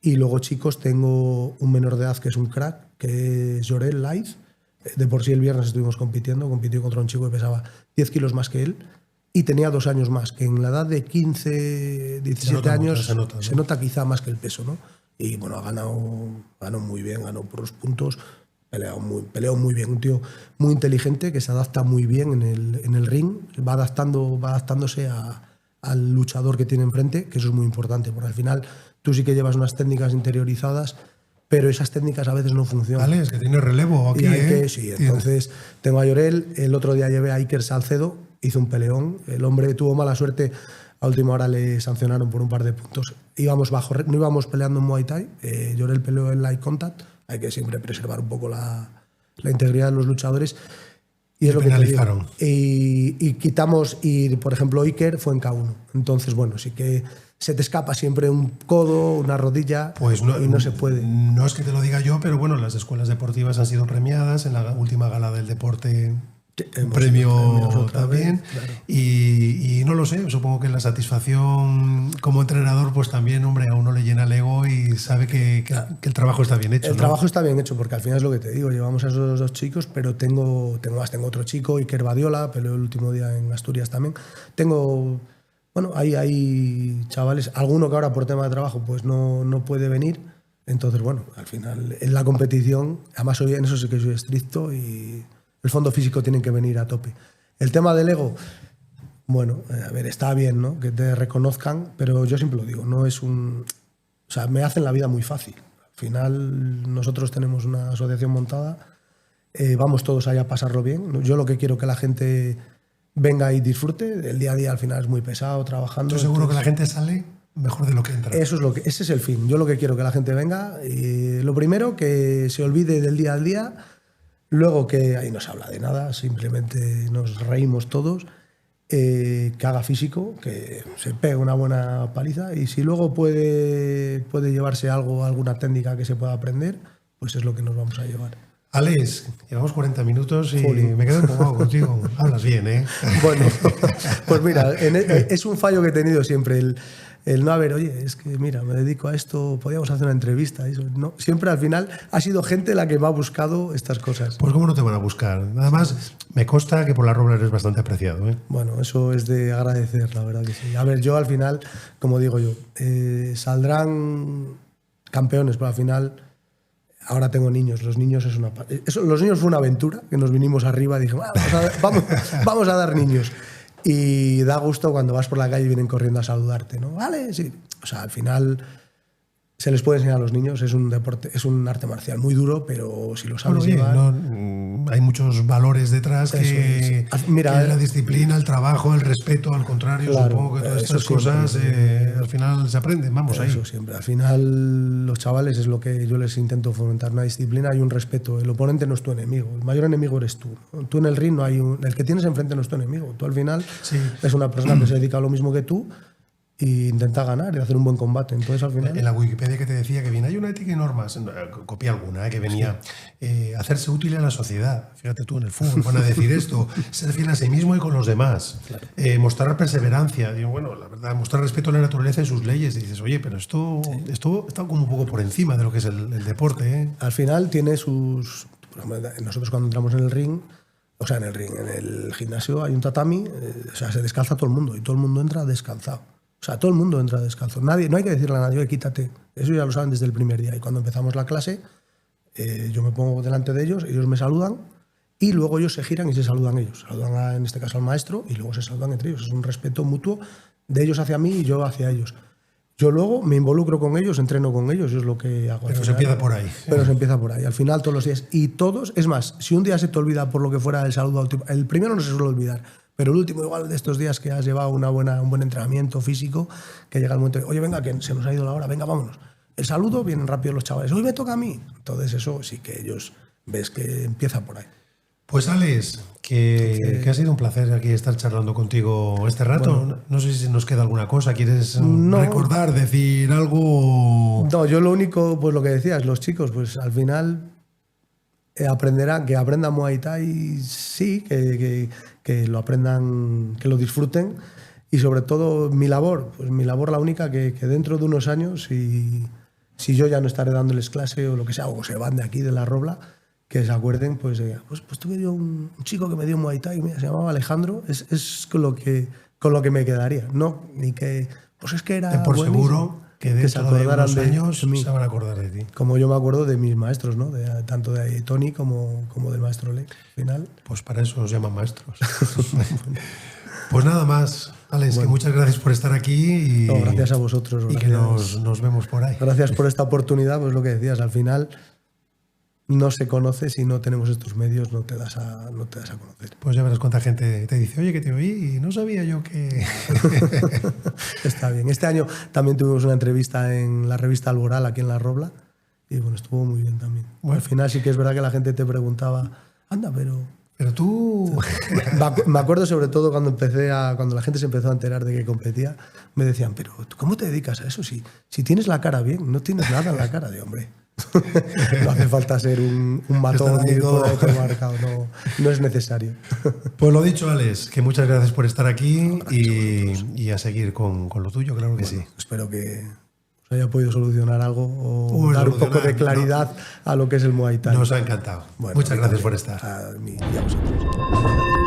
Y luego, chicos, tengo un menor de edad que es un crack, que es Jorel Laiz. De por sí el viernes estuvimos compitió contra un chico que pesaba 10 kilos más que él y tenía 2 años más, que en la edad de 15, 17 años se nota quizá más que el peso, ¿no? Y bueno, ganó muy bien, ganó por los puntos, peleó muy bien, un tío muy inteligente que se adapta muy bien en el ring, va adaptándose al luchador que tiene enfrente, que eso es muy importante, porque al final tú sí que llevas unas técnicas interiorizadas, pero esas técnicas a veces no funcionan. Vale, es que tiene relevo aquí. Sí, entonces tengo a Llorel, el otro día llevé a Iker Salcedo, hizo un peleón, el hombre tuvo mala suerte, a última hora le sancionaron por un par de puntos. No íbamos peleando en Muay Thai, Llorel peleó en light contact, hay que siempre preservar un poco la integridad de los luchadores. Y es lo penalizaron. Y quitamos, y por ejemplo Iker fue en K1. Entonces, bueno, sí que se te escapa siempre un codo, una rodilla, pues y no se puede. No es que te lo diga yo, pero bueno, las escuelas deportivas han sido premiadas en la última gala del deporte. Un premio también. Claro. Y no lo sé, supongo que la satisfacción como entrenador, pues también, hombre, a uno le llena el ego y sabe que el trabajo está bien hecho. El trabajo está bien hecho, porque al final es lo que te digo, llevamos a esos 2 chicos, pero tengo otro chico, Iker Badiola, peleó el último día en Asturias también. Bueno, hay chavales, alguno que ahora por tema de trabajo pues no puede venir. Entonces, bueno, al final en la competición, además hoy en eso sí que soy estricto y el fondo físico tienen que venir a tope. El tema del ego, bueno, a ver, está bien, ¿no? Que te reconozcan, pero yo siempre lo digo, no es o sea, me hacen la vida muy fácil. Al final nosotros tenemos una asociación montada, vamos todos allá a pasarlo bien. Yo lo que quiero que la gente venga y disfrute. El día a día al final es muy pesado trabajando. Yo seguro que la gente sale mejor de lo que entra. Ese es el fin. Yo lo que quiero que la gente venga. Y lo primero, que se olvide del día al día. Luego que ahí no se habla de nada, simplemente nos reímos todos. Que haga físico, que se pegue una buena paliza. Y si luego puede llevarse algo, alguna técnica que se pueda aprender, pues es lo que nos vamos a llevar. Alex, llevamos 40 minutos y Jolín. me quedo empujado contigo. Hablas bien, ¿eh? Bueno, pues mira, es un fallo que he tenido siempre, el no haber, oye, es que mira, me dedico a esto, podíamos hacer una entrevista. Eso, no, siempre al final ha sido gente la que me ha buscado estas cosas. Pues cómo no te van a buscar. Nada más, me consta que por la Robla eres bastante apreciado, ¿eh? Bueno, eso es de agradecer, la verdad que sí. A ver, yo al final, como digo yo, saldrán campeones, pero al final... Ahora tengo niños, los niños es los niños fue una aventura, que nos vinimos arriba y dije, vamos a dar niños. Y da gusto cuando vas por la calle y vienen corriendo a saludarte, ¿no? Vale, sí. O sea, al final se les puede enseñar a los niños, es un deporte, es un arte marcial muy duro, pero si lo sabes llevar... hay muchos valores detrás que Mira, que la disciplina, el trabajo, el respeto, al contrario, claro, supongo que todas estas siempre, cosas al final se aprenden, vamos ahí. Eso siempre. Al final los chavales es lo que yo les intento fomentar, una disciplina y un respeto. El oponente no es tu enemigo, el mayor enemigo eres tú. Tú en el ring no hay el que tienes enfrente no es tu enemigo. Tú al final es una persona que se dedica a lo mismo que tú e intenta ganar y hacer un buen combate. Entonces al final... En la Wikipedia que te decía que viene, hay una ética y normas, copié alguna, que venía hacerse útil a la sociedad. Fíjate tú, en el fútbol van a decir esto, ser fiel a sí mismo y con los demás, claro. Mostrar perseverancia. Digo, bueno, la verdad, mostrar respeto a la naturaleza y sus leyes. Y dices, oye, pero esto está como un poco por encima de lo que es el deporte, ¿eh? Al final tiene sus... Nosotros cuando entramos en el ring, o sea, en el gimnasio hay un tatami, o sea, se descalza todo el mundo y todo el mundo entra descalzado. O sea, todo el mundo entra descalzo. No hay que decirle a nadie, oye, quítate. Eso ya lo saben desde el primer día. Y cuando empezamos la clase, yo me pongo delante de ellos me saludan y luego ellos se giran y se saludan ellos. Saludan en este caso al maestro y luego se saludan entre ellos. Es un respeto mutuo de ellos hacia mí y yo hacia ellos. Yo luego me involucro con ellos, entreno con ellos, eso es lo que hago. Pero se empieza por ahí. Pero se empieza por ahí. Al final todos los días. Y todos, es más, si un día se te olvida por lo que fuera el saludo, el primero no se suele olvidar. Pero el último, igual de estos días que has llevado un buen entrenamiento físico, que llega el momento de, oye, venga, que se nos ha ido la hora, venga, vámonos. El saludo, vienen rápido los chavales, hoy me toca a mí. Entonces eso sí que ellos ves que empieza por ahí. Pues Alex, que ha sido un placer aquí estar charlando contigo este rato. Bueno, no sé si nos queda alguna cosa, ¿quieres recordar, decir algo? No, yo lo único, pues lo que decías, los chicos, pues al final aprenderán, que aprendan Muay Thai, sí, que lo aprendan, que lo disfruten y sobre todo mi labor la única que dentro de unos años, si yo ya no estaré dándoles clase o lo que sea, o se van de aquí, de la Robla, que se acuerden, pues tuve yo un chico que me dio Muay Thai, se llamaba Alejandro, es con lo que me quedaría, no, ni que, pues es que era por buenísimo. Seguro que dentro de unos años se van a acordar de ti. Como yo me acuerdo de mis maestros, ¿no? Tanto de Tony como del maestro Ley. Al final. Pues para eso os llaman maestros. Pues nada más, Alex, que muchas gracias por estar aquí. No, gracias a vosotros. Y gracias. Que nos vemos por ahí. Gracias por esta oportunidad, pues lo que decías, al final no se conoce, si no tenemos estos medios no te das a conocer. Pues ya verás cuánta gente te dice, oye, que te oí y no sabía yo que... Está bien. Este año también tuvimos una entrevista en la revista Alboral, aquí en La Robla, y bueno, estuvo muy bien también. Bueno. Al final sí que es verdad que la gente te preguntaba, anda, pero tú... Me acuerdo sobre todo cuando la gente se empezó a enterar de que competía, me decían, pero ¿tú cómo te dedicas a eso? Si tienes la cara bien, no tienes nada en la cara de hombre. No hace falta ser un matón y todo marcado, no es necesario. Pues lo dicho, Alex, que muchas gracias por estar aquí y a seguir con lo tuyo, claro que sí. Espero que os haya podido solucionar algo o dar un poco de claridad a lo que es el Muay Thai. Nos ha encantado. Bueno, muchas gracias por estar. A mí y a vosotros.